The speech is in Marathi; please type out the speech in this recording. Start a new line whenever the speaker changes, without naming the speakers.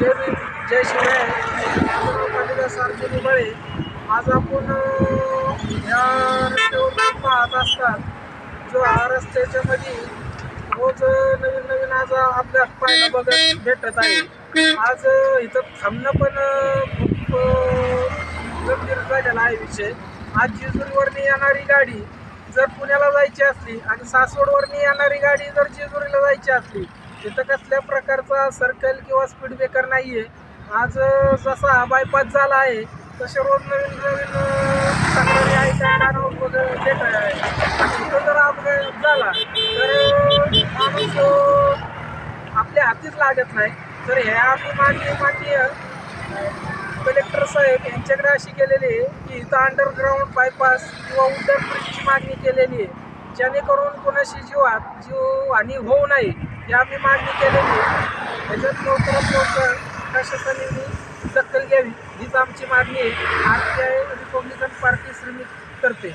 जय भीम, जय शिवराय. कालिदास अर्जुनी बळे. आज आपण ह्या रस्त्यावर पाहत असतात, जो हा रस्त्याच्या मध्ये रोज नवीन नवीन आज अपघात पाहायला बघत भेटत आहे. आज इथं थांबणं पण खूप गंभीर झालेला आहे विषय. आज जेजुरीवरनी येणारी गाडी जर पुण्याला जायची असली आणि सासवडवरनी येणारी गाडी जर जेजुरीला जायची असली, तिथं कसल्या प्रकारचा सर्कल किंवा स्पीड ब्रेकर नाही आहे. आज जसा हा बायपास झाला आहे तसे रोज नवीन नवीन तक्रारी ऐकायला भेट आहे. तिथं जर अपघात झाला तर माणूस आपल्या हातीच लागत नाही. तर हे आम्ही माननीय कलेक्टर साहेब यांच्याकडे अशी केलेली आहे की इथं अंडरग्राऊंड बायपास किंवा उड्डाण ब्रिजची मागणी केलेली आहे, जेणेकरून कोणाशी जीवहानी होऊ नये ही आम्ही मागणी केलेली आहे. त्याच्यात लवकरात लवकर प्रशासनाने दखल घ्यावी हीच आमची मागणी आहे. आज रिपब्लिकन पार्टी श्रमिक करते.